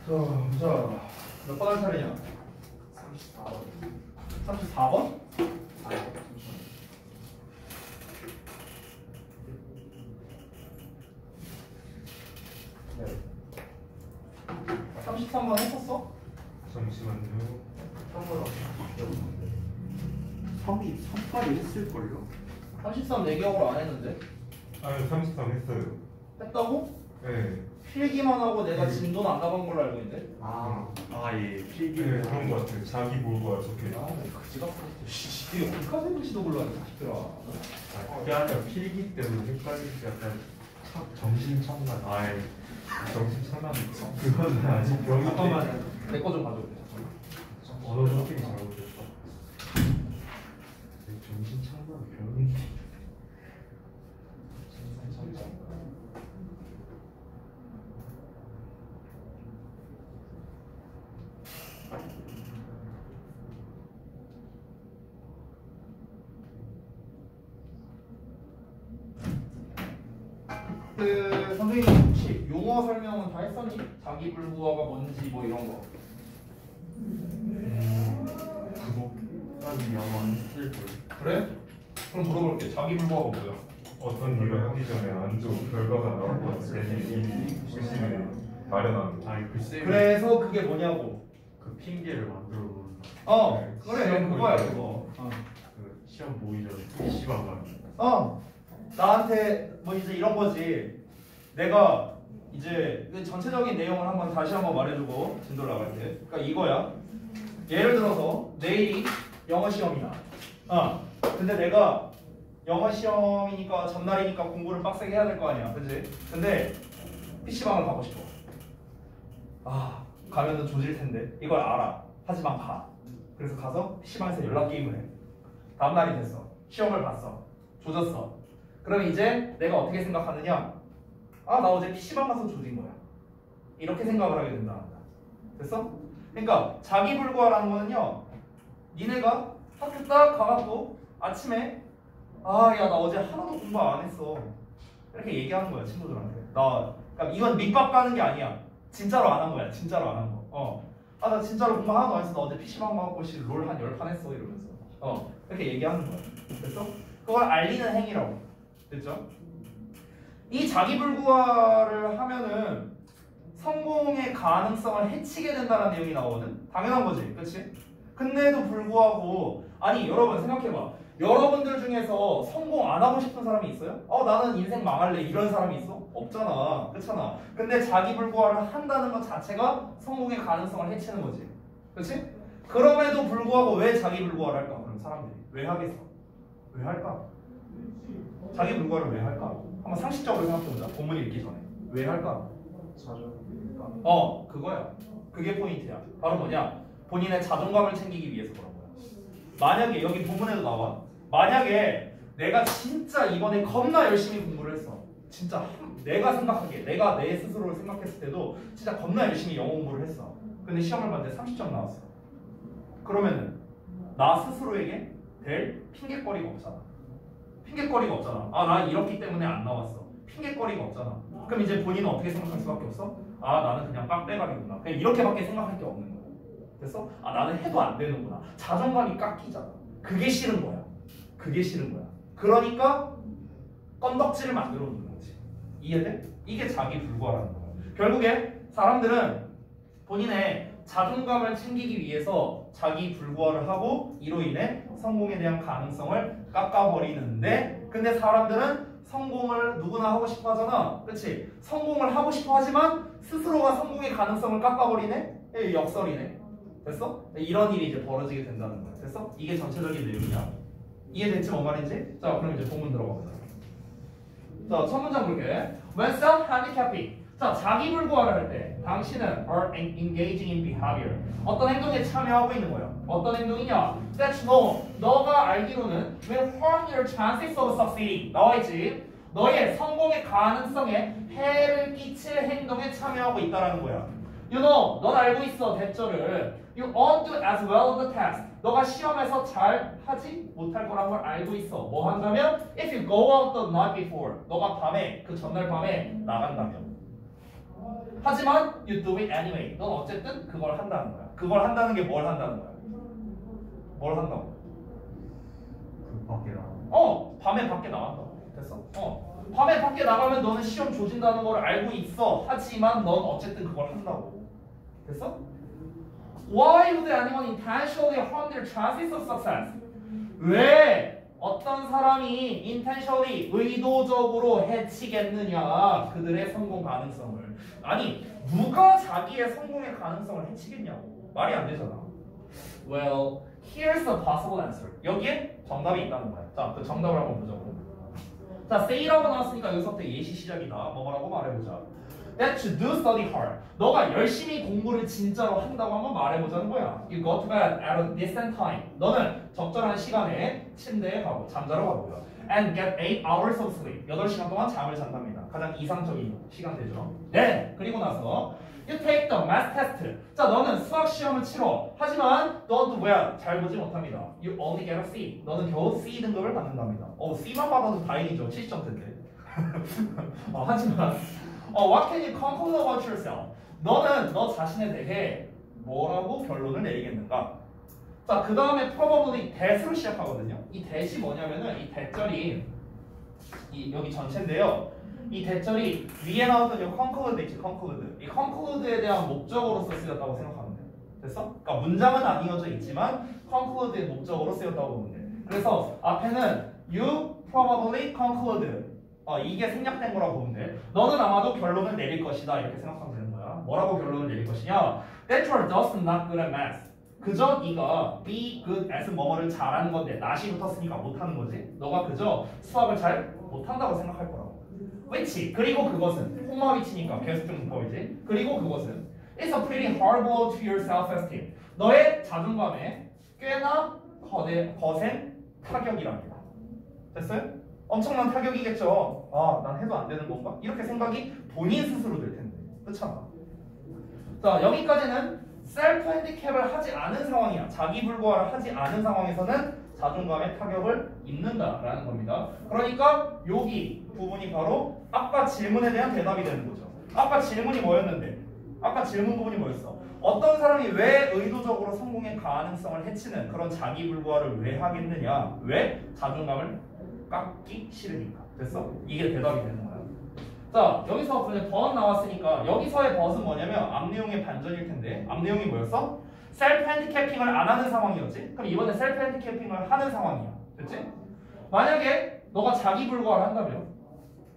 자, 몇 번 할 차례냐? 34번. 34번? 아니, 33번 했었어? 잠시만요. 처음으로 3까지 했을걸요? 33 4개월을 안 했는데 아니 33 했어요. 했다고? 네. 필기만 하고 내가 진도는 안 가본 걸로 알고 있는데 예, 네 필기를 그런 거 같아요. 자기 몰고 적혀 있어. 그지가 이게 어디까지 글씨도 몰라 싶더라. 그게 아니라 필기 때문에 헷갈릴 때 약간 정신 차만. 아예 정신 차만. 그건 아직 병이 잠깐만 내 거 좀 가져올게. 언어 선택이 잘못됐어. 정신 차만 병이. 그 선생님 혹시 용어 설명은 다 했었니? 자기 불구어가 뭔지 뭐 이런 거. 그거까지 영어 안 했을걸. 그래? 그럼 물어볼게. 자기 불구어가 뭐야? 어떤 일을 하기 전에 안 좋은 결과가 나오고 괜히 의심을 마련하는 거. 아니 글쎄 그래서 그게 뭐냐고. 그 핑계를 만들어 놓은 그래 시험 그거야 보기 그거. 그 시험 보기 전에 PC방만 나한테 뭐 이제 이런 거지. 내가 이제 그 전체적인 내용을 한번 다시 한번 말해주고 진도를 나갈게. 그러니까 이거야. 예를 들어서 내일이 영어 시험이다. 근데 내가 영어 시험이니까 전날이니까 공부를 빡세게 해야 될 거 아니야, 그렇지? 근데 PC방을 가고 싶어. 가면은 조질 텐데 이걸 알아. 하지만 가. 그래서 가서 PC방에서 연락 게임을 해. 다음 날이 됐어. 시험을 봤어. 조졌어. 그럼 이제 내가 어떻게 생각하느냐? 나 어제 PC방 가서 조진 거야. 이렇게 생각을 하게 된다. 됐어? 그러니까 자기 불구하라는 거는요. 니네가 학교 딱 가갖고 아침에 야 나 어제 하나도 공부 안 했어. 이렇게 얘기하는 거야 친구들한테. 그러니까 이건 밑밥 가는 게 아니야. 진짜로 안 한 거야. 진짜로 안 한 거. 나 진짜로 공부 하나도 안 했어. 나 어제 PC방 가갖고 롤 한 10판 했어. 이러면서. 이렇게 얘기하는 거야. 됐어? 그걸 알리는 행위라고. 됐죠? 이 자기불구화를 하면은 성공의 가능성을 해치게 된다는 내용이 나오거든? 당연한 거지, 그치? 근데도 불구하고 여러분 생각해봐. 여러분들 중에서 성공 안 하고 싶은 사람이 있어요? 나는 인생 망할래 이런 사람이 있어? 없잖아, 그렇잖아. 근데 자기불구화를 한다는 것 자체가 성공의 가능성을 해치는 거지, 그치? 그럼에도 불구하고 왜 자기불구화를 할까? 그럼 사람들이 왜 하겠어? 왜 할까? 자기불구화를 왜 할까? 한번 상식적으로 생각해보자. 본문 읽기 전에 왜 할까? 그거야. 그게 포인트야. 바로 뭐냐? 본인의 자존감을 챙기기 위해서 그런 거야. 만약에 여기 본문에도 나와. 만약에 내가 진짜 이번에 겁나 열심히 공부를 했어. 진짜 내가 생각하기에 내가 내 스스로를 생각했을 때도 진짜 겁나 열심히 영어 공부를 했어. 근데 시험을 봤는데 30점 나왔어. 그러면은 나 스스로에게 될 핑계거리가 없잖아. 핑계거리가 없잖아. 난 이렇기 때문에 안 나왔어. 핑계거리가 없잖아. 그럼 이제 본인은 어떻게 생각할 수밖에 없어? 나는 그냥 빡대가리구나. 그냥 이렇게밖에 생각할 게 없는 거야. 됐어? 나는 해도 안 되는구나. 자존감이 깎이잖아. 그게 싫은 거야. 그게 싫은 거야. 그러니까 건덕지를 만들어 놓는 거지. 이해돼? 이게 자기불구화라는 거야. 결국에 사람들은 본인의 자존감을 챙기기 위해서 자기불구화를 하고 이로 인해 성공에 대한 가능성을 깎아버리는데, 근데 사람들은 성공을 누구나 하고 싶어 하잖아. 그렇지? 성공을 하고 싶어 하지만 스스로가 성공의 가능성을 깎아버리네? 역설이네. 됐어? 이런 일이 이제 벌어지게 된다는 거야. 됐어? 이게 전체적인 내용이야. 이해됐지 뭔 말인지? 자, 그럼 이제 본문 들어가 보자. 자, 첫 문장 볼게. When self-handicapping. 자, 자기불구화를 할 때 당신은 are engaging in behavior. 어떤 행동에 참여하고 있는 거야. 어떤 행동이냐? That 너가 알기로는 will harm your chances of succeeding. 나와있지? 너의 성공의 가능성에 해를 끼칠 행동에 참여하고 있다라는 거야. You know, 넌 알고 있어, 대절을. You won't do as well on the test. 너가 시험에서 잘 하지 못할 거란 걸 알고 있어. 뭐 한다면? If you go out the night before. 너가 밤에, 그 전날 밤에 나간다면. 하지만 you do it anyway. 넌 어쨌든 그걸 한다는 거야. 그걸 한다는 게 뭘 한다는 거야? 뭘 한다고? 그 밖에 나. 밤에 밖에 나간다고. 됐어? 밤에 밖에 나가면 너는 시험 조진다는 걸 알고 있어. 하지만 넌 어쨌든 그걸 한다고. 됐어? Why would anyone intentionally harm their chances of success? 왜 어떤 사람이 intentionally 의도적으로 해치겠느냐 그들의 성공 가능성을. 아니 누가 자기의 성공의 가능성을 해치겠냐고. 말이 안 되잖아. Well, here's a possible answer. 여기에 정답이 있다는 거야. 자, 그 정답을 한번 보자고. 자, say라고 나왔으니까 여기서부터 예시 시작이다. 뭐라고 말해보자. That you do study hard. 너가 열심히 공부를 진짜로 한다고 한번 말해보자는 거야. You go to bed at a decent time. 너는 적절한 시간에 침대에 가고 잠자러 가고요. And get 8 hours of sleep. 8시간 동안 잠을 잔답니다. 가장 이상적인 시간대죠. 네. 그리고 나서 You take the math test. 자, 너는 수학 시험을 치러. 하지만 don't well. 잘 보지 못합니다. You only get a C. 너는 겨우 C 등급을 받는답니다. C만 받아도 다행이죠. 70점대인데. 하지만 What can you conclude about yourself? 너는 너 자신에 대해 뭐라고 결론을 내리겠는가? 자, 그 다음에 probably that으로 시작하거든요. 이 that이 뭐냐면은 이 that절이 여기 전체인데요. 이 대절이 위에 나왔던 이 conclude 있지, conclude. 이 conclude에 대한 목적어로서 쓰였다고 생각하면 돼요. 됐어? 그러니까 문장은 안 이어져 있지만 conclude의 목적어로 쓰였다고 보면 돼. 그래서 앞에는 you probably conclude. 이게 생략된 거라고 보면 돼. 너는 아마도 결론을 내릴 것이다. 이렇게 생각하면 되는 거야. 뭐라고 결론을 내릴 것이냐? That you're just not good at math. 그저 네가 be good at 뭐뭐를 잘하는 건데 not이 붙었으니까 못하는 거지. 너가 그저 수학을 잘 못한다고 생각할 거라고. which 그리고 그것은 콤마 위치니까 계속적 문법이지. 그리고 그것은 it's a pretty hard blow to your self-esteem. 너의 자존감에 꽤나 거센 타격이랍니다. 됐어요? 엄청난 타격이겠죠. 난 해도 안 되는 건가? 이렇게 생각이 본인 스스로 들 텐데. 그렇잖아. 자, 여기까지는 셀프 핸디캡을 하지 않은 상황이야. 자기 불구화를 하지 않은 상황에서는 자존감에 타격을 입는다라는 겁니다. 그러니까 여기 부분이 바로 아까 질문에 대한 대답이 되는 거죠. 아까 질문이 뭐였는데? 아까 질문 부분이 뭐였어? 어떤 사람이 왜 의도적으로 성공의 가능성을 해치는 그런 자기 불구화를 왜 하겠느냐? 왜? 자존감을 깎기 싫으니까. 됐어? 이게 대답이 되는 거야. 자, 여기서 그냥 but 나왔으니까 여기서의 but은 뭐냐면 앞 내용의 반전일 텐데 앞 내용이 뭐였어? 셀프 핸디캐핑을 안 하는 상황이었지? 그럼 이번에 셀프 핸디캐핑을 하는 상황이야. 됐지? 만약에 너가 자기 불구화를 한다면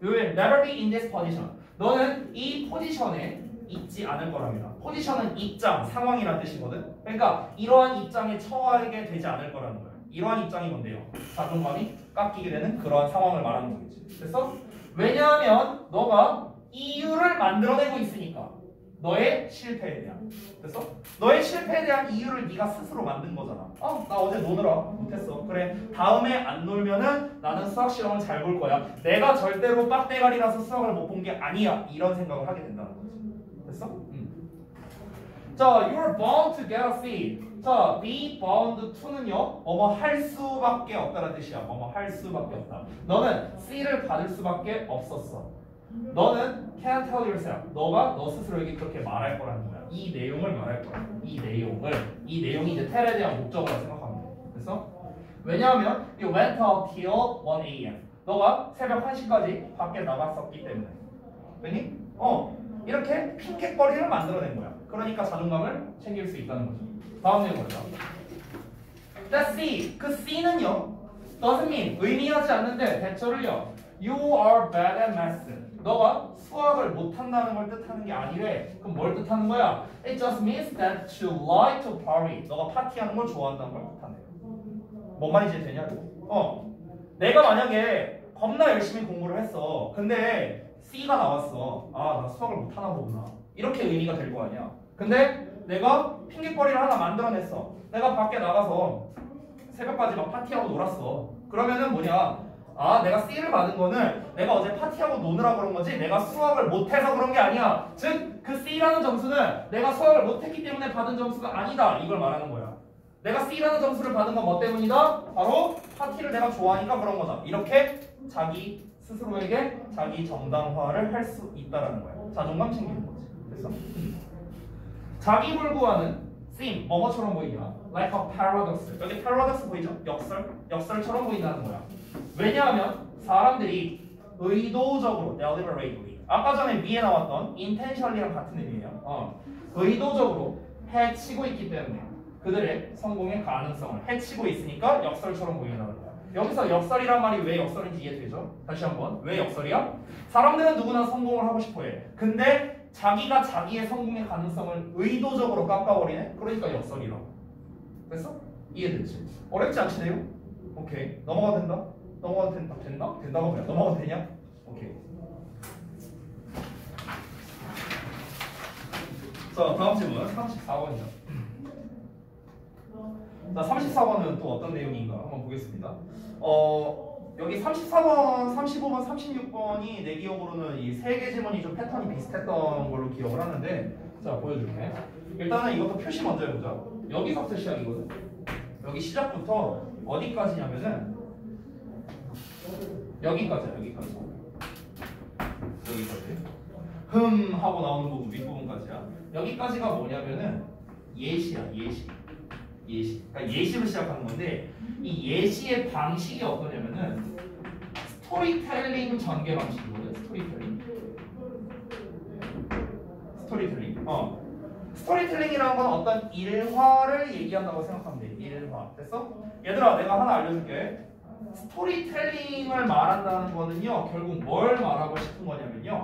You will never be in this position. 너는 이 포지션에 있지 않을 거랍니다. 포지션은 입장, 상황이라는 뜻이거든. 그러니까 이러한 입장에 처하게 되지 않을 거라는 거야. 이러한 입장이 뭔데요? 자존감이 깎이게 되는 그러한 상황을 말하는 거겠지. 됐어? 왜냐하면 너가 이유를 만들어내고 있으니까. 너의 실패에 대한. 됐어? 너의 실패에 대한 이유를 네가 스스로 만든 거잖아. 나 어제 노느라 못했어. 그래, 다음에 안 놀면은 나는 수학 시험을 잘 볼 거야. 내가 절대로 빡대가리라서 수학을 못 본 게 아니야. 이런 생각을 하게 된다는 거지. 됐어? 자, you're bound to get a C. 자, be bound to는요, 뭐뭐 할 수밖에 없다는 뜻이야. 뭐뭐 할 수밖에 없다. 너는 C를 받을 수밖에 없었어. 너는 can't tell yourself. 너가 너 스스로에게 그렇게 말할 거라는 거야. 이 내용을 말할 거야. 이 내용이 이제 tell에 대한 목적어라 생각하면 돼. 됐어? 왜냐하면 you went out till 1 a.m. 너가 새벽 1시까지 밖에 나갔었기 때문에. 왜니? 이렇게 핑계거리를 만들어낸 거야. 그러니까 자존감을 챙길 수 있다는 거죠. 다음 내용 보자. That C, 그 C는요, doesn't mean 의미하지 않는데 대처를요, you are bad at math. 너가 수학을 못한다는 걸 뜻하는 게 아니래. 그럼 뭘 뜻하는 거야? It just means that you like to party. 너가 파티하는 걸 좋아한다는 걸 뜻하네요. 뭔 말인지 되냐고. 내가 만약에 겁나 열심히 공부를 했어. 근데 C가 나왔어. 나 수학을 못하나 보구나. 이렇게 의미가 될 거 아니야. 근데 내가 핑계거리를 하나 만들어냈어. 내가 밖에 나가서 새벽까지 막 파티하고 놀았어. 그러면은 뭐냐? 내가 C를 받은 거는 내가 어제 파티하고 노느라 그런 거지 내가 수학을 못해서 그런 게 아니야. 즉, 그 C라는 점수는 내가 수학을 못했기 때문에 받은 점수가 아니다. 이걸 말하는 거야. 내가 C라는 점수를 받은 건 뭐 때문이다? 바로 파티를 내가 좋아하니까 그런 거다. 이렇게 자기 스스로에게 자기 정당화를 할 수 있다라는 거야. 자존감 챙기는 거지. 됐어? 자기 불구하는 theme, 뭐뭐처럼 보이냐? Like a paradox. 여기 paradox 보이죠? 역설처럼 보인다는 거야. 왜냐하면 사람들이 의도적으로, deliberately, 아까 전에 위에 나왔던 intentionally랑 같은 의미예요. 의도적으로 해치고 있기 때문에 그들의 성공의 가능성을 해치고 있으니까 역설처럼 보인다는 거야. 여기서 역설이란 말이 왜 역설인지 이해되죠? 다시 한번, 왜 역설이야? 사람들은 누구나 성공을 하고 싶어해. 근데 자기가 자기의 성공의 가능성을 의도적으로 깎아버리네? 그러니까 역설이라고. 됐어? 이해됐지? 어렵지 않지 내용? 오케이. 넘어가도 된다? 넘어가도 된다? 된다? 된다가 뭐야? 넘어가도 되냐? 오케이. 자, 다음 질문 34번이죠. 자, 34번은 또 어떤 내용인가 한번 보겠습니다. 여기 34번, 35번, 36번이 내 기억으로는 이 세 개 질문이 좀 패턴이 비슷했던 걸로 기억을 하는데, 자, 보여줄게. 일단은 이것도 표시 먼저 해보자. 여기서부터 시작이거든. 여기 시작부터 어디까지냐면은 여기까지야, 여기까지. 하고 나오는 부분 윗부분까지야. 여기까지가 뭐냐면은 예시야, 예시. 그러니까 예시로 시작하는 건데, 이 예시의 방식이 어떠냐면은 스토리텔링 전개 방식이거든. 스토리텔링. 스토리텔링이라는 건 어떤 일화를 얘기한다고 생각하면 돼. 일화. 됐어? 얘들아, 내가 하나 알려줄게. 스토리텔링을 말한다는 거는요, 결국 뭘 말하고 싶은 거냐면요,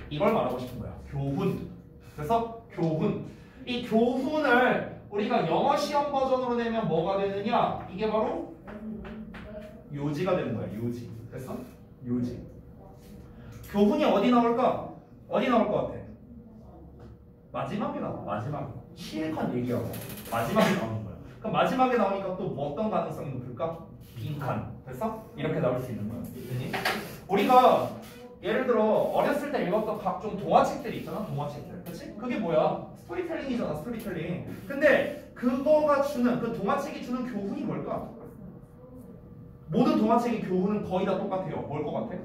이걸 말하고 싶은 거야. 교훈. 그래서 교훈. 이 교훈을 우리가 영어 시험 버전으로 내면 뭐가 되느냐? 이게 바로 요지가 되는 거야. 요지. 됐어? 요지. 교훈이 어디 나올까? 어디 나올 것 같아? 마지막에 나와. 마지막에. 실컷 얘기하고 마지막에 나오는 거야. 그럼 마지막에 나오니까 또 뭐 어떤 가능성이 높을까? 빈칸. 됐어? 이렇게 나올 수 있는 거야. 됐니? 우리가 예를 들어 어렸을 때 읽었던 각종 동화책들이 있잖아. 동화책들. 그치? 그게 뭐야? 스토리텔링이잖아. 스토리텔링. 근데 그거가 주는, 그 동화책이 주는 교훈이 뭘까? 모든 동화책의 교훈은 거의 다 똑같아요. 뭘 것 같아?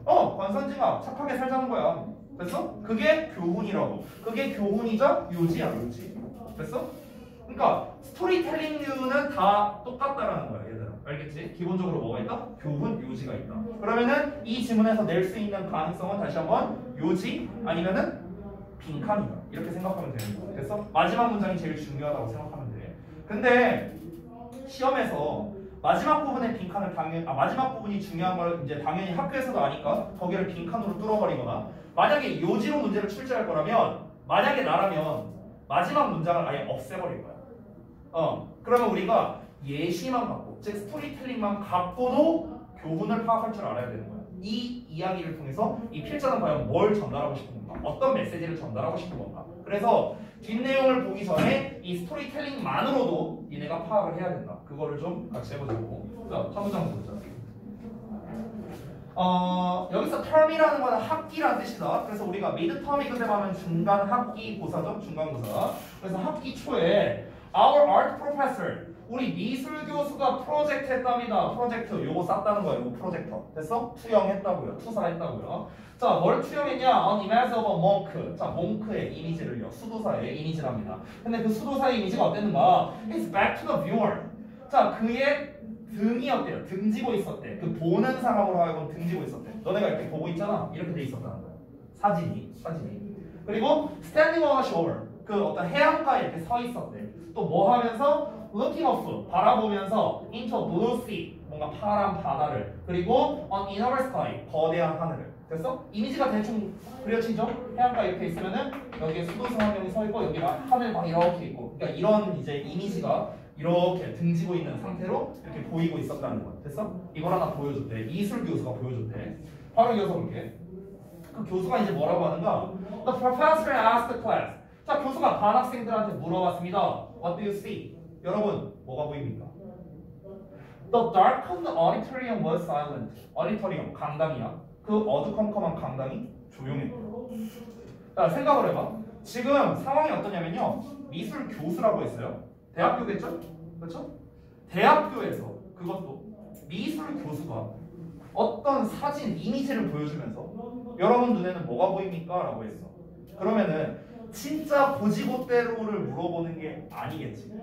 권선징악. 착하게 살자는 거야. 됐어? 그게 교훈이라고. 그게 교훈이자 요지야. 요지. 됐어? 그러니까 스토리텔링류는 다 똑같다라는 거야. 얘들아. 알겠지? 기본적으로 뭐가 있다? 교훈, 요지가 있다. 그러면은 이 지문에서 낼 수 있는 가능성은 다시 한번 요지 아니면은 빈칸이다. 이렇게 생각하면 되는 거야. 됐어? 마지막 문장이 제일 중요하다고 생각하면 돼. 근데 시험에서 마지막 부분의 빈칸을 마지막 부분이 중요한 걸 이제 당연히 학교에서도 아니까 거기를 빈칸으로 뚫어버리거나, 만약에 요지로 문제를 출제할 거라면, 만약에 나라면 마지막 문장을 아예 없애버릴 거야. 그러면 우리가 예시만 갖고, 즉 스토리텔링만 갖고도 교훈을 파악할 줄 알아야 되는 거야. 이 이야기를 통해서 이 필자는 과연 뭘 전달하고 싶은 건가? 어떤 메시지를 전달하고 싶은 건가? 그래서 뒷내용을 보기 전에 이 스토리텔링만으로도 니네가 파악을 해야 된다. 그거를 좀 같이 해보자고. 자, 한 문장 보자. 여기서 term이라는 거는 학기라는 뜻이다. 그래서 우리가 mid-term exam 하면 중간 학기 고사죠? 중간고사. 그래서 학기 초에 our art professor, 우리 미술 교수가 프로젝트 했답니다. 프로젝트 요거 쌌다는 거예요. 요거 프로젝터. 됐어? 투영했다고요. 투사했다고요. 자, 뭘 투영했냐? On image of a monk. 자, 몽크의 이미지를요. 수도사의 이미지랍니다. 근데 그 수도사의 이미지가 어땠는가? His back to the viewer. 자, 그의 등이 어때요? 등지고 있었대. 그 보는 사람으로 하여금 등지고 있었대. 너네가 이렇게 보고 있잖아. 이렇게 돼 있었다는 거야. 사진이. 그리고 standing on a shore. 그 어떤 해안가에 이렇게 서 있었대. 또 뭐 하면서? looking off. 바라보면서 into blue sea. 뭔가 파란 바다를. 그리고 on inner sky. 거대한 하늘을. 됐어? 이미지가 대충 그려지죠? 해안가 이렇게 있으면은 여기에 수도사 한 명이 서 있고 여기 하늘 막 이렇게 있고. 그러니까 이런 이제 이미지가 이렇게 등지고 있는 상태로 이렇게 보이고 있었다는 거야. 됐어? 이걸 하나 보여줬대. 이술 교수가 보여줬대. 바로 이어서 볼게. 그 교수가 이제 뭐라고 하는가? The professor asked the class. 자, 교수가 반 학생들한테 물어봤습니다. What do you see? 여러분, 뭐가 보입니까? The darkened auditorium was silent. auditorium, 강당이야. 그 어두컴컴한 강당이 조용했고. 자, 생각을 해봐. 지금 상황이 어떠냐면요. 미술 교수라고 했어요. 대학교겠죠? 그렇죠? 대학교에서 그것도 미술 교수가 어떤 사진, 이미지를 보여주면서 여러분 눈에는 뭐가 보입니까? 라고 했어. 그러면은 진짜 고지고대로를 물어보는 게 아니겠지.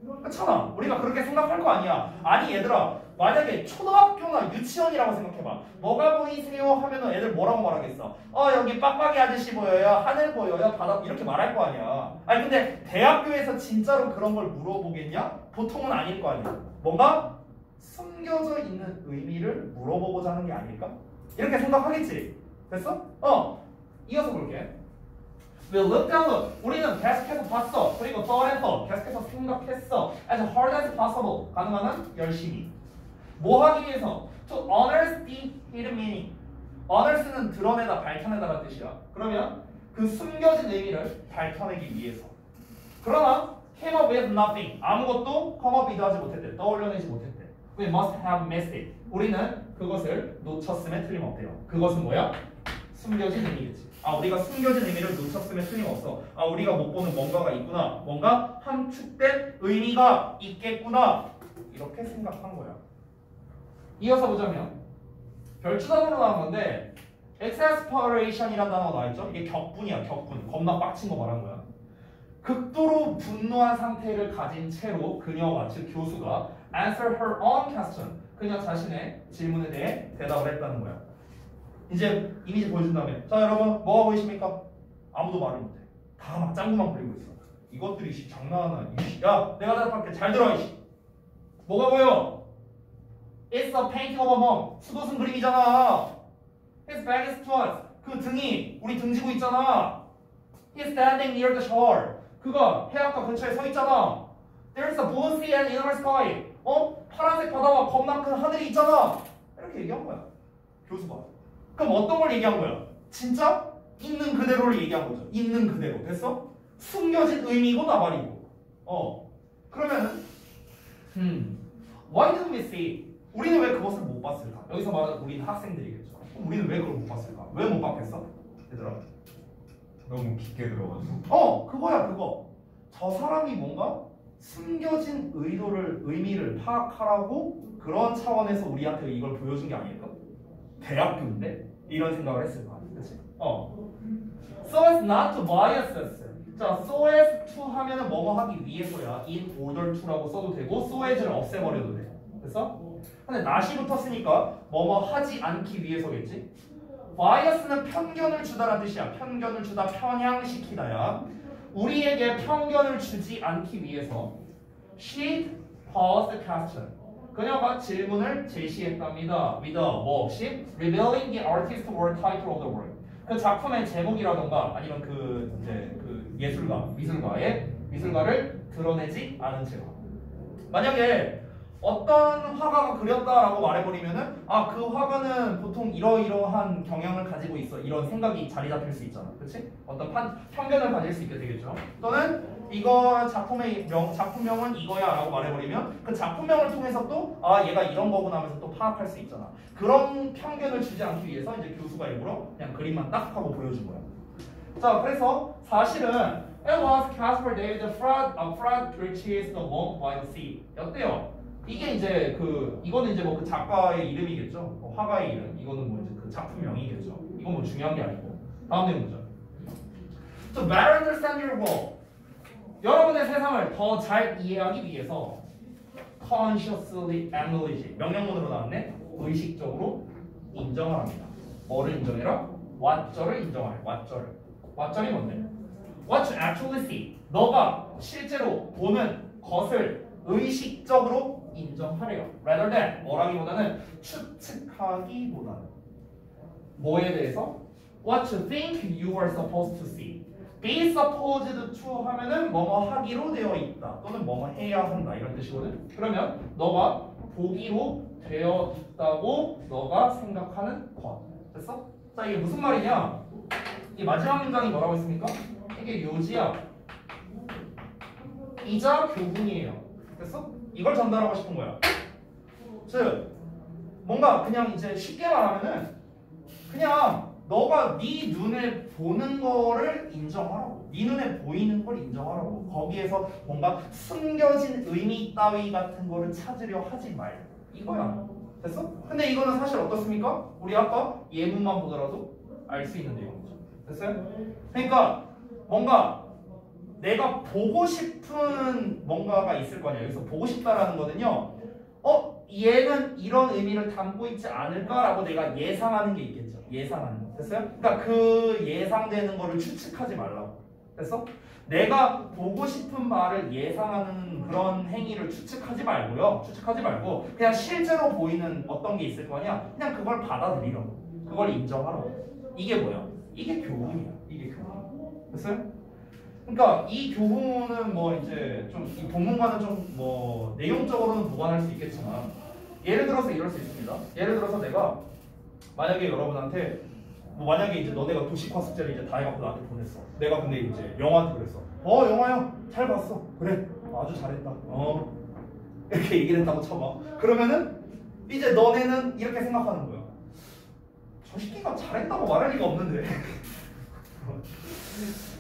그렇잖아. 우리가 그렇게 생각할 거 아니야. 아니 얘들아, 만약에 초등학교나 유치원이라고 생각해봐. 뭐가 보이세요? 하면은 애들 뭐라고 말하겠어? 여기 빡빡이 아저씨 보여요? 하늘 보여요? 바다 이렇게 말할 거 아니야. 아니 근데 대학교에서 진짜로 그런 걸 물어보겠냐? 보통은 아닐 거 아니야. 뭔가 숨겨져 있는 의미를 물어보고자 하는 게 아닐까? 이렇게 생각하겠지? 됐어? 이어서 볼게. We looked and looked. 우리는 계속해서 봤어. 그리고 thought and thought. 계속해서 생각했어. As hard as possible. 가능한 한 열심히. 뭐 하기 위해서? To unearth the hidden meaning. unearth는 드러내다, 밝혀내다라는 뜻이야. 그러면 그 숨겨진 의미를 밝혀내기 위해서. 그러나 came up with nothing. 아무것도 come up with 하지 못했대. 떠올려내지 못했대. We must have missed it. 우리는 그것을 놓쳤음에 틀림없대요. 그것은 뭐야? 숨겨진 의미겠지. 우리가 숨겨진 의미를 놓쳤음에 틀림없어. 우리가 못 보는 뭔가가 있구나. 뭔가 함축된 의미가 있겠구나. 이렇게 생각한 거야. 이어서 보자면 별주단으로 나온 건데 exasperation이라는 단어가 나와있죠. 이게 격분이야. 격분. 겁나 빡친 거 말한 거야. 극도로 분노한 상태를 가진 채로 그녀가, 즉 교수가 answer her own question. 그녀 자신의 질문에 대해 대답을 했다는 거야. 이제 이미지 보여준 다음에 자 여러분 뭐가 보이십니까? 아무도 말을 못해. 다 막 짱구만 부리고 있어. 이것들이 장난하나. 야 내가 대답할게. 잘 들어 이씨. 뭐가 보여? It's a painting of a monk. 수도승 그림이잖아. His back is towards. 그 등이 우리 등지고 있잖아. He's standing near the shore. 그가 해안가 근처에 서 있잖아. There's a blue sea and inner sky. 파란색 바다와 겁나 큰 하늘이 있잖아. 이렇게 얘기한 거야. 교수가. 그럼 어떤 걸 얘기한 거야? 진짜 있는 그대로를 얘기한 거죠. 있는 그대로. 됐어? 숨겨진 의미고 나발이고. 그러면은 Why didn't we see? 우리는 왜 그것을 못 봤을까? 여기서 말하는 우리는 학생들이겠죠. 그럼 우리는 왜 그걸 못 봤을까? 왜 못 봤겠어? 얘들아. 너무 깊게 들어가지고. 그거야 그거. 저 사람이 뭔가 숨겨진 의미를 파악하라고 그런 차원에서 우리한테 이걸 보여준 게 아닐까? 대학교인데? 이런 생각을 했을 거 아니야. 그치? So as not to bias us. 자, so as to 하면은 뭐뭐 하기 위해서야. in order to라고 써도 되고 so as를 없애버려도 돼. 됐어? 근데 not이 붙었으니까 뭐뭐 하지 않기 위해서겠지? bias는 편견을 주다라는 뜻이야. 편견을 주다, 편향시키다야. 우리에게 편견을 주지 않기 위해서 she posed the question. 그녀가 질문을 제시했답니다. with 뭐 없이 revealing the artist or title of the work. 그 작품의 제목이라던가 아니면 그 미술가를 드러내지 않은 채로. 만약에 어떤 화가가 그렸다라고 말해버리면은 그 화가는 보통 이러이러한 경향을 가지고 있어. 이런 생각이 자리 잡힐 수 있잖아. 그렇지? 어떤 편견을 가질 수 있게 되겠죠. 또는 이거 작품명은 이거야라고 말해버리면 그 작품명을 통해서 또 얘가 이런 거구나 하면서 또 파악할 수 있잖아. 그런 편견을 주지 않기 위해서 이제 교수가 일부러 그냥 그림만 딱 하고 보여준 거야. 자, 그래서 사실은 it was Caspar David Friedrich's The Monk by the Sea. 어때요? 이게 이제 이거는 이제 그 작가의 이름이겠죠. 화가의 이름. 이거는 뭐 이제 그 작품명이겠죠. 이건 뭐 중요한 게 아니고. 다음 내용 보자. To better understand your world. 여러분의 세상을 더 잘 이해하기 위해서 consciously acknowledge. 명령문으로 나왔네. 의식적으로 인정합니다. 뭐를 인정해라? what절을 인정하래. what절이 뭔데? What you actually see. 너가 실제로 보는 것을 의식적으로 인정하래요. Rather than 뭐라기보다는 추측하기보다는 뭐에 대해서? What you think you are supposed to see. Be supposed to 하면은 뭐뭐 하기로 되어 있다 또는 뭐뭐 해야 한다 이런 뜻이거든. 그러면 너가 보기로 되어 있다고 너가 생각하는 것. 됐어? 자, 이게 무슨 말이냐? 이 마지막 문장이 뭐라고 했습니까? 이게 요지야 이자 교훈이에요. 됐어? 이걸 전달하고 싶은 거야. 즉 뭔가 그냥 이제 쉽게 말하면은 그냥 너가 네 눈에 보는 거를 인정하라고. 네 눈에 보이는 걸 인정하라고. 거기에서 뭔가 숨겨진 의미 따위 같은 거를 찾으려 하지 말고. 이거야. 됐어? 근데 이거는 사실 어떻습니까? 우리 아까 예문만 보더라도 알 수 있는 내용이죠. 됐어요? 그러니까 뭔가 내가 보고 싶은 뭔가가 있을 거냐. 여기서 보고 싶다라는 거는요. 얘는 이런 의미를 담고 있지 않을까라고 내가 예상하는 게 있겠죠. 예상하는 거. 됐어요? 그러니까 그 예상되는 거를 추측하지 말라고. 됐어? 내가 보고 싶은 말을 예상하는 그런 행위를 추측하지 말고요. 추측하지 말고 그냥 실제로 보이는 어떤 게 있을 거냐. 그냥 그걸 받아들이라고. 그걸 인정하라고. 이게 뭐야? 이게 교훈이야. 이게 교훈. 됐어요? 그러니까 이 교훈은 뭐 이제 좀 이 본문과는 좀 뭐 내용적으로는 무관할 수 있겠지만 예를 들어서 이럴 수 있습니다. 예를 들어서 내가 만약에 여러분한테 뭐 만약에 이제 너네가 도식화 숙제를 이제 다 해갖고 나한테 보냈어. 내가 근데 이제 영화한테 그랬어. 영화야 잘 봤어. 그래 아주 잘했다. 이렇게 얘기를 했다고 쳐봐. 그러면은 이제 너네는 이렇게 생각하는 거야. 저 새끼가 잘했다고 말할 리가 없는데.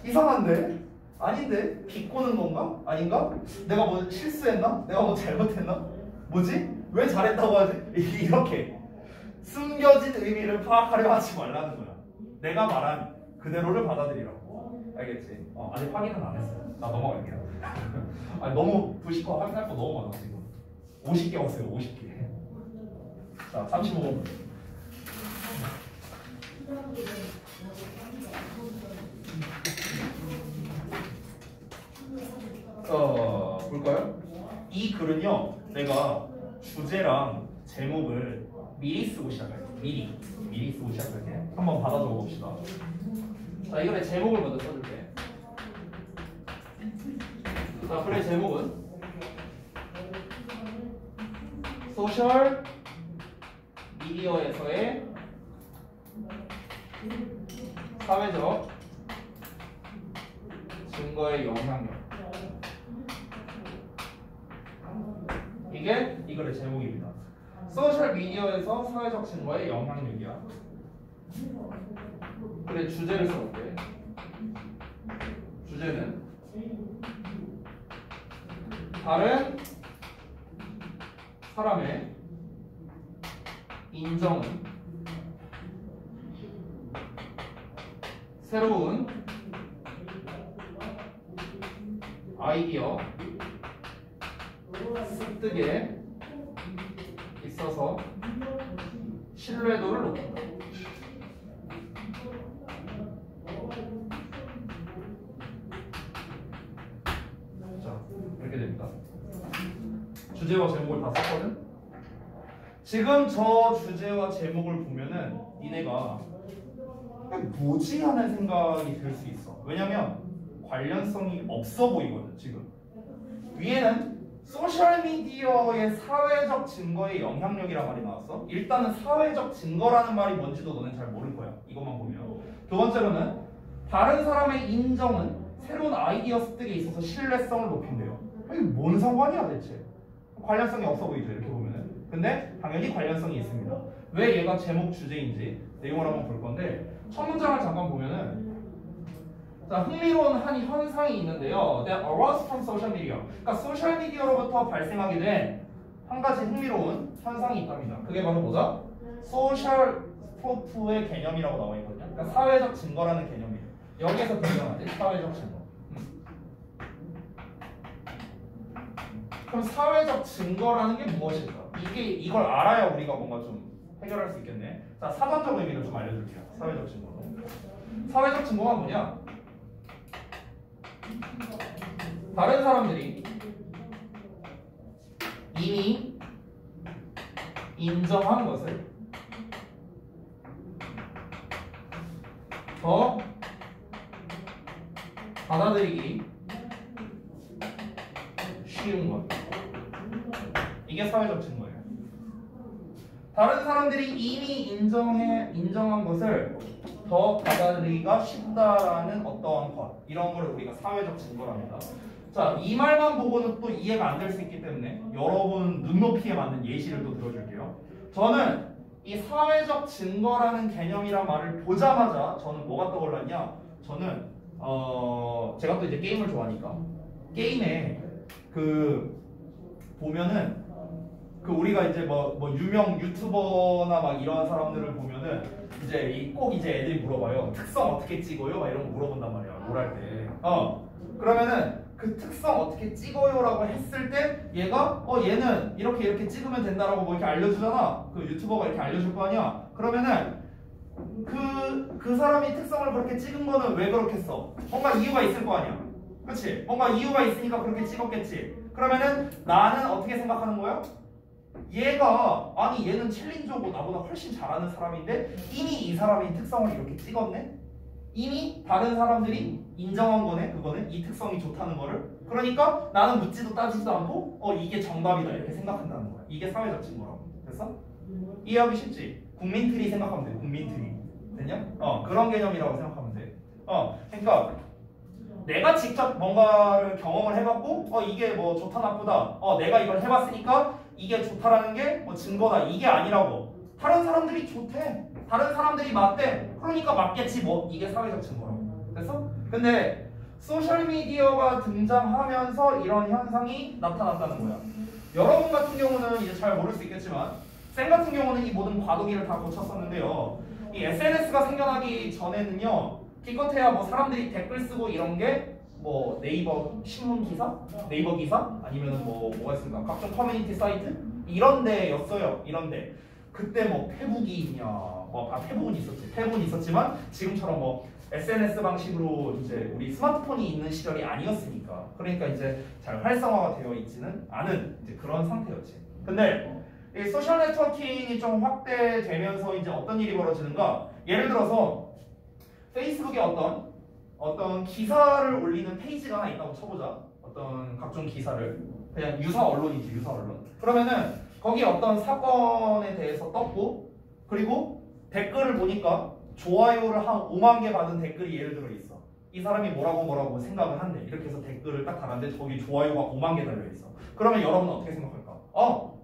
이상한데? 아닌데? 비꼬는 건가? 아닌가? 내가 뭐 실수했나? 내가 뭐 잘못했나? 뭐지? 왜 잘했다고 하지? 이렇게 숨겨진 의미를 파악하려 하지 말라는 거야. 내가 말한 그대로를 받아들이라고. 알겠지? 아직 확인은 안 했어. 나 넘어갈게요. 아니 너무 도식화 확인할 거 너무 많아 지금. 50개 왔어요. 50개. 자, 35번. 볼까요? 이 글은요, 내가 주제랑 제목을 미리 쓰고 시작할게요. 미리 쓰고 시작할게요. 한번 받아 적어 봅시다. 자, 이 글의 제목을 먼저 써줄게. 자, 글의 제목은 소셜 미디어에서의 사회적 증거의 영향력. 이게 이 글의 제목입니다. 소셜 미디어에서 사회적 증거의 영향력이야. 그래, 주제를 써볼게. 주제는 다른 사람의 인정은 새로운 아이디어 습득에 있어서 신뢰도를 높인다. 자, 이렇게 됩니다. 주제와 제목을 다 썼거든? 지금 저 주제와 제목을 보면은 니네가 뭐지? 하는 생각이 들 수 있어. 왜냐면 관련성이 없어 보이거든, 지금. 위에는 소셜미디어의 사회적 증거의 영향력이란 말이 나왔어. 일단은 사회적 증거라는 말이 뭔지도 너는 잘 모를 거야. 이것만 보면. 두 번째로는 다른 사람의 인정은 새로운 아이디어 습득에 있어서 신뢰성을 높인대요. 이게 뭔 상관이야 대체? 관련성이 없어 보이죠, 이렇게 보면은. 근데 당연히 관련성이 있습니다. 왜 얘가 제목 주제인지 내용을 한번 볼 건데, 첫 문장을 잠깐 보면은, 자, 흥미로운 한 현상이 있는데요. That arose from social media. 그러니까 소셜 미디어로부터 발생하게 된 한 가지 흥미로운 현상이 있답니다. 그게 바로 뭐다? 소셜 프루프의 개념이라고 나와 있거든요. 그러니까 사회적 증거라는 개념이에요. 여기에서 등장하는 사회적 증거. 그럼 사회적 증거라는 게 무엇일까? 이걸 알아야 우리가 뭔가 좀 해결할 수 있겠네. 자, 사전적 의미를 좀 알려드릴게요. 사회적 증거로. 사회적 증거가 뭐냐? 다른 사람들이 이미 인정한 것을 더 받아들이기 쉬운 것. 이게 사회적 증거예요. 다른 사람들이 이미 인정한 것을 더 받아들이기가 쉽다라는 어떠한 것, 이런 걸 우리가 사회적 증거랍니다. 자, 이 말만 보고는 또 이해가 안 될 수 있기 때문에 여러분 눈높이에 맞는 예시를 또 들어줄게요. 저는 이 사회적 증거라는 개념이란 말을 보자마자 저는 뭐가 떠올랐냐? 저는 제가 또 이제 게임을 좋아하니까 게임에 보면은 그 우리가 이제 뭐 유명 유튜버나 막 이런 사람들을 보면은 이제 꼭 이제 애들이 물어봐요. 특성 어떻게 찍어요? 막 이런 거 물어본단 말이야. 뭘 할 때. 그러면은 그 특성 어떻게 찍어요라고 했을 때 얘가 얘는 이렇게 찍으면 된다라고 뭐 이렇게 알려주잖아. 그 유튜버가 이렇게 알려줄 거 아니야. 그러면은 그 사람이 특성을 그렇게 찍은 거는 왜 그렇게 써? 뭔가 이유가 있을 거 아니야. 그치? 뭔가 이유가 있으니까 그렇게 찍었겠지. 그러면은 나는 어떻게 생각하는 거야? 얘는 챌린저고 나보다 훨씬 잘하는 사람인데 이미 이 사람이 특성을 이렇게 찍었네? 이미 다른 사람들이 인정한 거네, 그거는 이 특성이 좋다는 거를. 그러니까 나는 묻지도 따지지도 않고 이게 정답이다 이렇게 생각한다는 거야. 이게 사회적 증거라고. 됐어? 이해하기 쉽지? 국민트리 생각하면 돼. 국민트리. 됐냐? 그런 개념이라고 생각하면 돼. 그러니까 내가 직접 뭔가를 경험을 해봤고 이게 뭐 좋다 나쁘다. 내가 이걸 해봤으니까 이게 좋다라는 게 뭐 증거다. 이게 아니라고. 다른 사람들이 좋대. 다른 사람들이 맞대. 그러니까 맞겠지 뭐. 이게 사회적 증거라고. 됐어? 근데 소셜미디어가 등장하면서 이런 현상이 나타났다는 거야. 여러분 같은 경우는 이제 잘 모를 수 있겠지만 쌤 같은 경우는 이 모든 과도기를 다 거쳤었는데요. 이 SNS가 생겨나기 전에는요. 기껏해야 뭐 사람들이 댓글 쓰고 이런 게 뭐 네이버 신문 기사? 네이버 기사? 아니면은 뭐가 있습니까? 각종 커뮤니티 사이트? 이런 데였어요. 이런 데. 그때 뭐 페북이 있냐. 페북은 있었지. 페북은 있었지만 지금처럼 뭐 SNS 방식으로 이제 우리 스마트폰이 있는 시절이 아니었으니까. 그러니까 이제 잘 활성화가 되어 있지는 않은 이제 그런 상태였지. 근데 이 소셜 네트워킹이 좀 확대되면서 이제 어떤 일이 벌어지는가? 예를 들어서 페이스북에 어떤 기사를 올리는 페이지가 하나 있다고 쳐보자. 어떤 각종 기사를 그냥 유사 언론이지, 유사 언론. 그러면은 거기 어떤 사건에 대해서 떴고, 그리고 댓글을 보니까 좋아요를 한 5만 개 받은 댓글이 예를 들어 있어. 이 사람이 뭐라고 생각을 한대. 이렇게 해서 댓글을 딱 달았는데 거기 좋아요가 5만 개 달려 있어. 그러면 여러분은 어떻게 생각할까?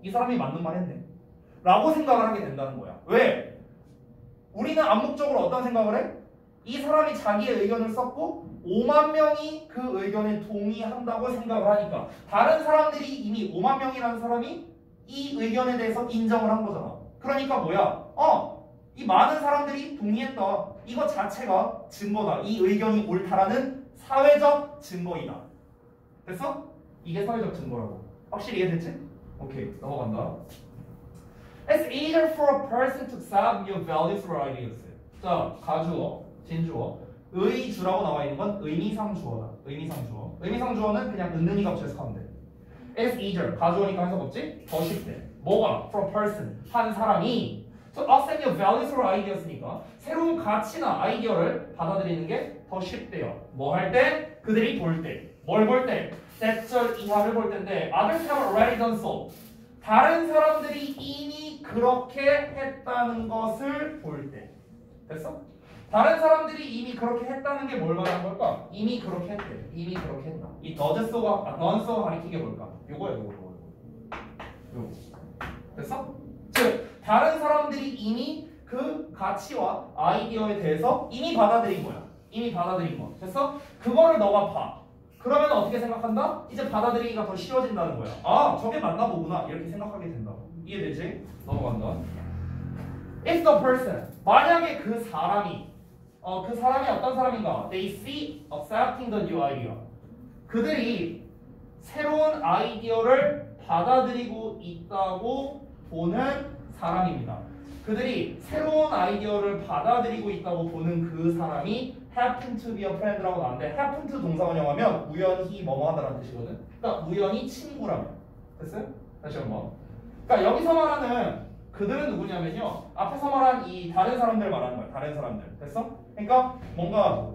이 사람이 맞는 말 했네. 라고 생각을 하게 된다는 거야. 왜? 우리는 암묵적으로 어떤 생각을 해? 이 사람이 자기의 의견을 썼고 5만 명이 그 의견에 동의한다고 생각을 하니까 다른 사람들이 이미 5만 명이라는 사람이 이 의견에 대해서 인정을 한 거잖아. 그러니까 뭐야? 이 많은 사람들이 동의했다. 이거 자체가 증거다. 이 의견이 옳다라는 사회적 증거이다. 됐어? 이게 사회적 증거라고. 확실히 이해됐지? 오케이, 넘어간다. It's easier for a person to accept new values or ideas. 자, 가주어, 진주어. 의주라고 나와 있는 건 의미상주어다. 의미상주어. 의미상주어는 그냥 은은히 값해서 하면 돼. It's easier. 가주어니까 해석 없지? 더 쉽대. 뭐가? For a person. 한 사람이. So accept new values or ideas니까 새로운 가치나 아이디어를 받아들이는 게 더 쉽대요. 뭐 할 때? 그들이 볼 때. 뭘 볼 때? 대절 이하를 볼 텐데 others have already done so. 다른 사람들이 이미 그렇게 했다는 것을 볼 때. 됐어? 다른 사람들이 이미 그렇게 했다는 게 뭘 말하는 걸까? 이미 그렇게 했대. 이미 그렇게 했다. 이 does가, none가 가리키는 게 뭘까? 요거야, 요거. 됐어? 즉, 다른 사람들이 이미 그 가치와 아이디어에 대해서 이미 받아들인 거야. 이미 받아들인 거. 됐어? 그거를 너가 봐. 그러면 어떻게 생각한다? 이제 받아들이기가 더 쉬워진다는 거야. 아, 저게 맞나 보구나. 이렇게 생각하게 된다. 이해되지? 넘어간다. If the person, 만약에 그 사람이 어떤 사람인가? They see accepting the new idea. 그들이 새로운 아이디어를 받아들이고 있다고 보는 사람입니다. 그들이 새로운 아이디어를 받아들이고 있다고 보는 그 사람이 happen to be a friend라고 나왔는데 happen to 동사원형하면 우연히 뭐뭐 하다라는 뜻이거든. 그러니까 우연히 친구라면. 됐어요? 다시 한번. 그러니까 여기서 말하는 그들은 누구냐면요. 앞에서 말한 이 다른 사람들 말하는 거야. 다른 사람들. 됐어? 그러니까 뭔가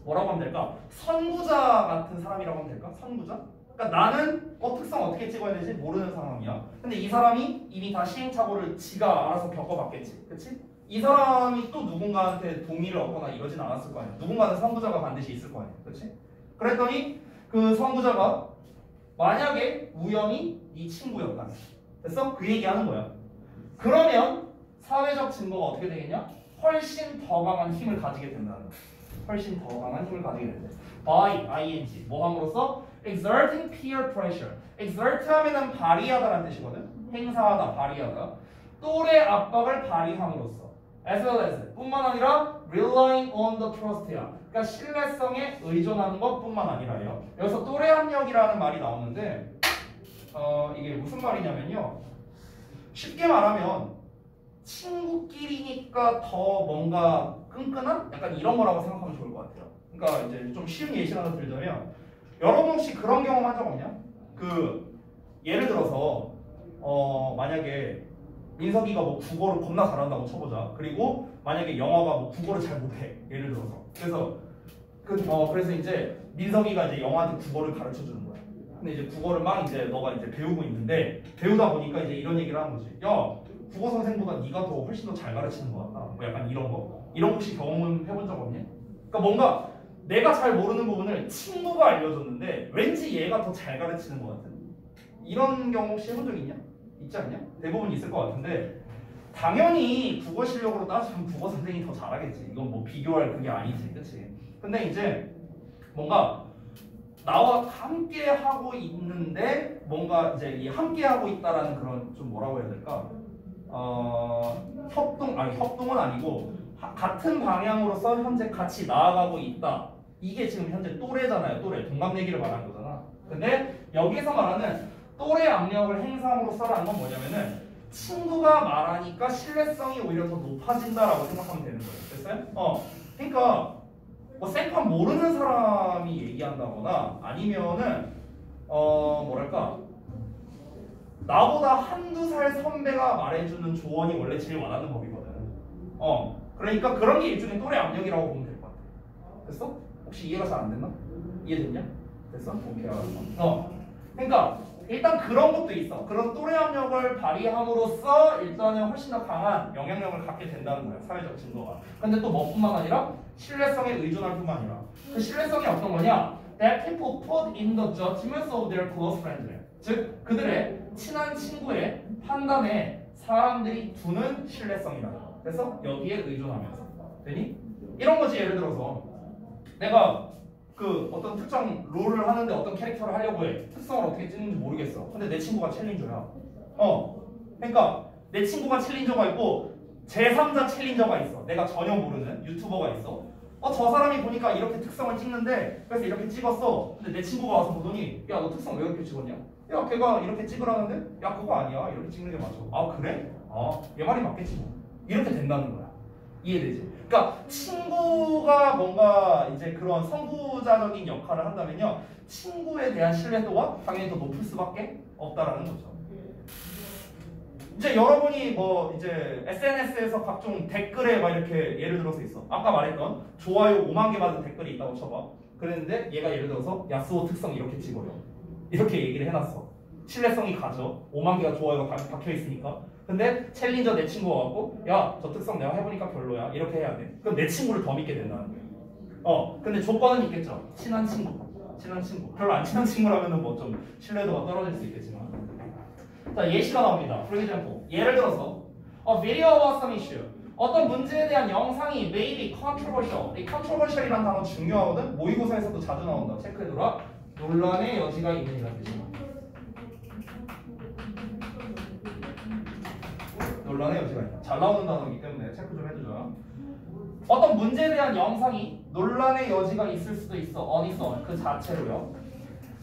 뭐라고 하면 될까? 선구자 같은 사람이라고 하면 될까? 선구자? 그러니까 나는 특성 어떻게 찍어야 되지? 모르는 상황이야. 근데 이 사람이 이미 다 시행착오를 지가 알아서 겪어봤겠지. 그치? 이 사람이 또 누군가한테 동의를 얻거나 이러진 않았을 거 아니야. 누군가는 선구자가 반드시 있을 거 아니야. 그치? 그랬더니 그 선구자가 만약에 우연히 네 친구였다. 됐어? 그 얘기하는 거야. 그러면 사회적 증거가 어떻게 되겠냐? 훨씬 더 강한 힘을 가지게 된다는 거야. 훨씬 더 강한 힘을 가지게 된대. by, ing, 뭐 함으로써? exerting peer pressure. exert 하면은 발휘하다라는 뜻이거든. 행사하다, 발휘하다. 또래 압박을 발휘함으로써 as well as 뿐만 아니라 relying on the trust야. 그러니까 신뢰성에 의존하는 것뿐만 아니라요. 여기서 또래 압력이라는 말이 나오는데 이게 무슨 말이냐면요. 쉽게 말하면 친구끼리니까 더 뭔가 끈끈한? 약간 이런 거라고 생각하면 좋을 것 같아요. 그러니까 이제 좀 쉬운 예시를 하나 들자면 여러분 혹시 그런 경험 한 적 없냐? 예를 들어서 만약에 민석이가 뭐 국어를 겁나 잘한다고 쳐보자. 그리고 만약에 영화가 뭐 국어를 잘 못해. 예를 들어서. 그래서 이제 민석이가 이제 영화한테 국어를 가르쳐 주는 거야. 근데 이제 국어를 막 이제 너가 이제 배우고 있는데 배우다 보니까 이제 이런 얘기를 하는 거지. 야, 국어 선생보다 네가 더 훨씬 더 잘 가르치는 것 같다. 뭐 약간 이런 거. 이런 거 혹시 경험은 해본 적 없냐? 그러니까 뭔가 내가 잘 모르는 부분을 친구가 알려줬는데 왠지 얘가 더 잘 가르치는 것 같은 이런 경험 혹시 해본 적 있냐? 있지 않냐? 대부분 있을 것 같은데 당연히 국어 실력으로 따지면 국어 선생님이 더 잘하겠지. 이건 뭐 비교할 그게 아니지, 그치? 근데 이제 뭔가 나와 함께 하고 있는데 뭔가 이제 이 함께 하고 있다라는 그런 좀 뭐라고 해야 될까? 협동은 아니고 같은 방향으로서 현재 같이 나아가고 있다. 이게 지금 현재 또래잖아요. 또래 동갑내기를 말하는 거잖아. 근데 여기서 말하는 또래 압력을 행사함으로써라는 건 뭐냐면은 친구가 말하니까 신뢰성이 오히려 더 높아진다라고 생각하면 되는 거예요. 됐어요? 그러니까 뭐 생판 모르는 사람이 얘기한다거나 아니면은 뭐랄까 나보다 한두 살 선배가 말해주는 조언이 원래 제일 와닿는 법이거든. 그러니까 그런 게 일종의 또래 압력이라고 보면 될 것 같아. 됐어? 혹시 이해가 잘 안 됐나? 이해됐냐? 됐어? 오케이 알았어. 그러니까 일단 그런 것도 있어. 그런 또래 압력을 발휘함으로써 일단은 훨씬 더 강한 영향력을 갖게 된다는 거야. 사회적 증거가. 근데 또 뭐뿐만 아니라 신뢰성에 의존할 뿐만 아니라 그 신뢰성이 어떤 거냐? That people put in the judgments of their close friends. 즉 그들의 친한 친구의 판단에 사람들이 두는 신뢰성이다. 그래서 여기에 의존하면서 되니? 이런 거지. 예를 들어서 내가 어떤 특정 롤을 하는데 어떤 캐릭터를 하려고 해. 특성을 어떻게 찍는지 모르겠어. 근데 내 친구가 챌린저야. 그러니까 내 친구가 챌린저가 있고 제3자 챌린저가 있어. 내가 전혀 모르는 유튜버가 있어. 저 사람이 보니까 이렇게 특성을 찍는데 그래서 이렇게 찍었어. 근데 내 친구가 와서 보더니 야, 너 특성 왜 이렇게 찍었냐? 야, 걔가 이렇게 찍으라는데? 야, 그거 아니야. 이렇게 찍는 게 맞아. 아, 그래? 얘 말이 맞겠지 뭐. 이렇게 된다는 거야. 이해되지? 그러니까 친구가 뭔가 이제 그런 선구자적인 역할을 한다면요, 친구에 대한 신뢰도가 당연히 더 높을 수밖에 없다라는 거죠. 이제 여러분이 뭐 이제 SNS에서 각종 댓글에 막 이렇게 예를 들어서 있어. 아까 말했던 좋아요 5만 개 받은 댓글이 있다고 쳐봐. 그랬는데 얘가 예를 들어서 야스오 특성 이렇게 찍어요. 이렇게 얘기를 해놨어. 신뢰성이 가죠. 5만 개가 좋아요가 박혀 있으니까. 근데 챌린저 내 친구가 갖고 야, 저 특성 내가 해보니까 별로야. 이렇게 해야 돼. 그럼 내 친구를 더 믿게 된다는 거예요. 근데 조건은 있겠죠. 친한 친구. 별로 안 친한 친구라면은 뭐 좀 신뢰도가 떨어질 수 있겠지만. 자, 예시가 나옵니다. For example. 예를 들어서 A video about some issue. 어떤 문제에 대한 영상이 may be controversial. 이 controversial이라는 단어 중요하거든. 모의고사에서도 자주 나온다. 체크해두라. 논란의 여지가 있는 이라는 뜻이야. 논란의 여지가 있다. 잘 나오는 단어이기 때문에 체크 좀 해두자. 어떤 문제에 대한 영상이 논란의 여지가 있을 수도 있어. 어디서? 그 자체로요.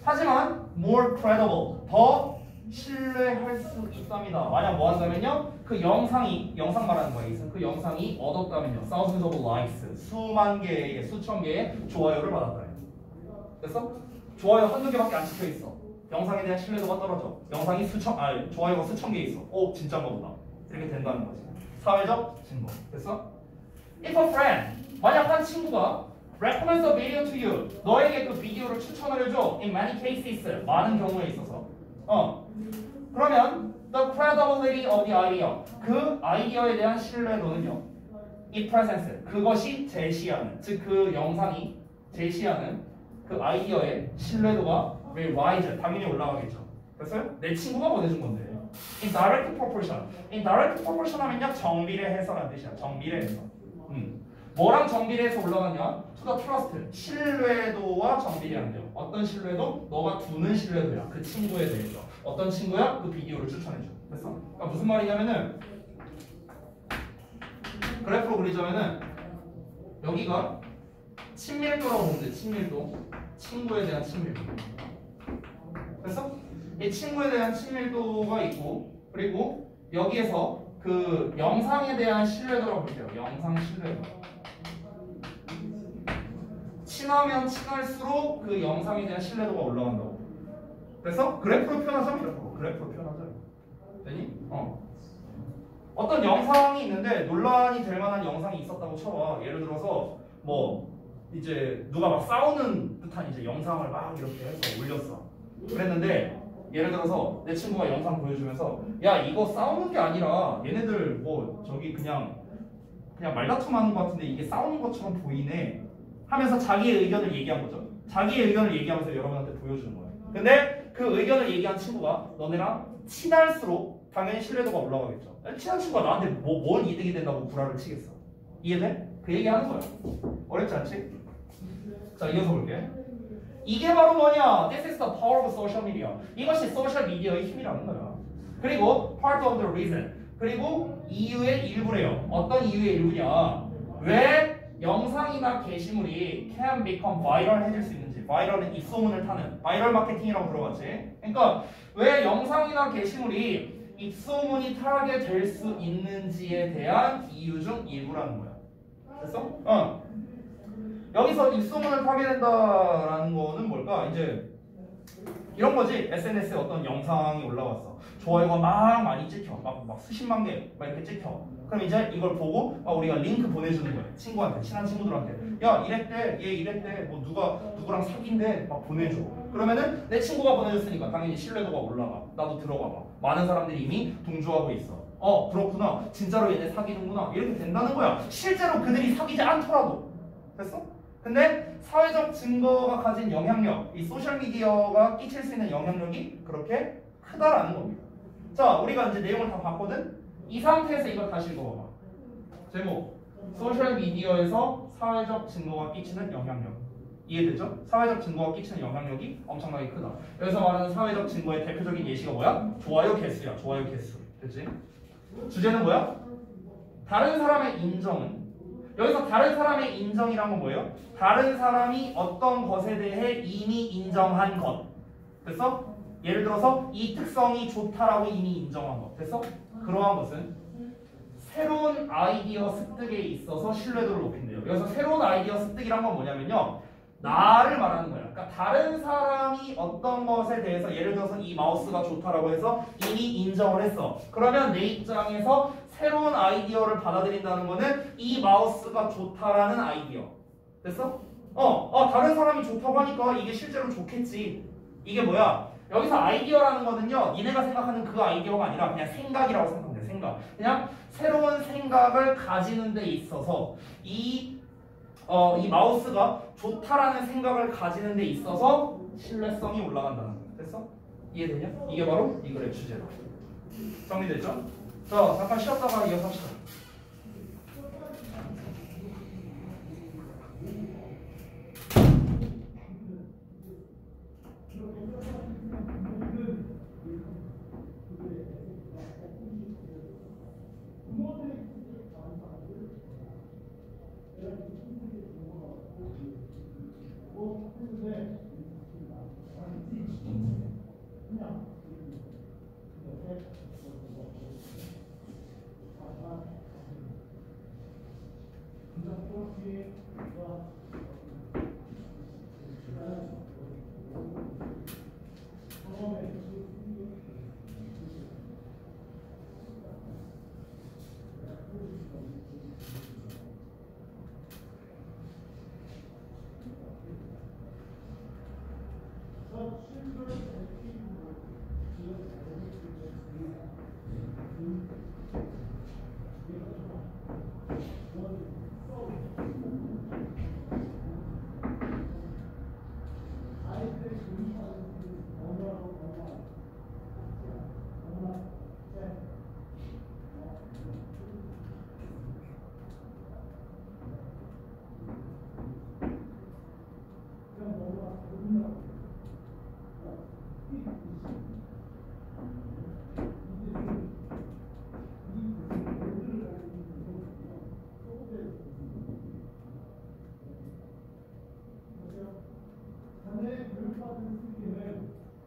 하지만 more credible. 더 신뢰할 수 있답니다. 만약 뭐 한다면요? 그 영상이, 영상 말하는 거야. 그 영상이 얻었다면요. thousands of likes. 수만 개의, 수천 개의 좋아요를 받았다. 됐어? 좋아요 한두 개밖에 안 찍혀 있어. 영상에 대한 신뢰도가 떨어져. 영상이 좋아요가 수천 개 있어. 진짜인가 보다. 이렇게 된다는 거지. 사회적 증거. 됐어? If a friend, 만약 한 친구가 recommends a video to you, 너에게 그 비디오를 추천을 해줘. In many cases, 많은 경우에 있어서. 그러면 the credibility of the idea, 그 아이디어에 대한 신뢰도는요. It presents, 그것이 제시하는, 즉 그 영상이 제시하는 그 아이디어의 신뢰도가 will rise, 당연히 올라가겠죠. 됐어요? 내 친구가 보내준 건데. In direct proportion. In direct proportion 하면요, 정비례해서라는 뜻이야. 정비례해서. 뭐랑 정비례해서 올라가냐? To the trust. 신뢰도와 정비례한대요. 어떤 신뢰도? 너가 두는 신뢰도야. 그 친구에 대해서. 어떤 친구야? 그 비디오를 추천해줘. 됐어? 그러니까 무슨 말이냐면은 그래프로 그리자면은 여기가 친밀도라고 보면 돼. 친밀도. 친구에 대한 친밀도. 됐어? 이 친구에 대한 친밀도가 있고 그리고 여기에서 그 영상에 대한 신뢰도라고 볼게요. 영상 신뢰도. 친하면 친할수록 그 영상에 대한 신뢰도가 올라간다고. 그래서 그래프로 표현하자. 그래프로 표현하자. 되니? 어떤 영상이 있는데 논란이 될 만한 영상이 있었다고 쳐봐. 예를 들어서 뭐 이제 누가 막 싸우는 듯한 이제 영상을 막 이렇게 해서 올렸어. 그랬는데 예를 들어서 내 친구가 영상 보여주면서 야 이거 싸우는 게 아니라 얘네들 뭐 저기 그냥 말다툼하는 것 같은데 이게 싸우는 것처럼 보이네 하면서 자기의 의견을 얘기한 거죠. 자기의 의견을 얘기하면서 여러분한테 보여주는 거예요. 근데 그 의견을 얘기한 친구가 너네랑 친할수록 당연히 신뢰도가 올라가겠죠. 친한 친구가 나한테 뭔 이득이 된다고 구라를 치겠어. 이해돼? 그 얘기하는 거야. 어렵지 않지? 자 이어서 볼게. 이게 바로 뭐냐? This is the power of social media. 이것이 소셜 미디어의 힘이라는 거야. 그리고 part of the reason. 그리고 이유의 일부래요. 어떤 이유의 일부냐? 왜 영상이나 게시물이 can become viral 해질 수 있는지. 바이럴은 입소문을 타는 바이럴 마케팅이라고 들어봤지. 그러니까 왜 영상이나 게시물이 입소문이 타게 될 수 있는지에 대한 이유 중 일부라는 거야. 됐어? 여기서 입소문을 타게 된다라는 거는 뭘까? 이제 이런 거지. SNS에 어떤 영상이 올라왔어. 좋아요가 막 많이 찍혀. 막 수십만 개 막 이렇게 찍혀. 그럼 이제 이걸 보고 우리가 링크 보내주는 거야. 친구한테, 친한 친구들한테. 야 이랬대, 얘 이랬대, 뭐 누구랑 사귄대 막 보내줘. 그러면은 내 친구가 보내줬으니까 당연히 신뢰도가 올라가. 나도 들어가 봐. 많은 사람들이 이미 동조하고 있어. 그렇구나. 진짜로 얘네 사귀는구나. 이렇게 된다는 거야. 실제로 그들이 사귀지 않더라도. 됐어? 근데 사회적 증거가 가진 영향력, 이 소셜미디어가 끼칠 수 있는 영향력이 그렇게 크다라는 겁니다. 자, 우리가 이제 내용을 다 봤거든? 이 상태에서 이걸 다시 읽어봐봐. 제목, 소셜미디어에서 사회적 증거가 끼치는 영향력. 이해되죠? 사회적 증거가 끼치는 영향력이 엄청나게 크다. 여기서 말하는 사회적 증거의 대표적인 예시가 뭐야? 좋아요 개수야. 좋아요 개수. 됐지? 주제는 뭐야? 다른 사람의 인정은 여기서 다른 사람의 인정이란 건 뭐예요? 다른 사람이 어떤 것에 대해 이미 인정한 것. 됐어? 예를 들어서 이 특성이 좋다라고 이미 인정한 것. 됐어? 그러한 것은 새로운 아이디어 습득에 있어서 신뢰도를 높인대요. 여기서 새로운 아이디어 습득이란 건 뭐냐면요. 나를 말하는 거야. 그러니까 다른 사람이 어떤 것에 대해서 예를 들어서 이 마우스가 좋다라고 해서 이미 인정을 했어. 그러면 내 입장에서 새로운 아이디어를 받아들인다는 거는 이 마우스가 좋다라는 아이디어. 됐어? 다른 사람이 좋다고 하니까 이게 실제로 좋겠지. 이게 뭐야? 여기서 아이디어라는 거는요. 니네가 생각하는 그 아이디어가 아니라 그냥 생각이라고 생각하면 돼. 생각. 그냥 새로운 생각을 가지는 데 있어서 이 마우스가 좋다라는 생각을 가지는 데 있어서 신뢰성이 올라간다는 거야. 됐어? 이해되냐? 이게 바로 이 글의 주제다. 정리됐죠? 자, 잠깐 쉬었다가 이어서 합시다.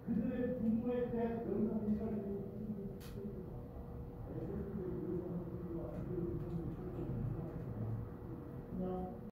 그들의 분노에 대한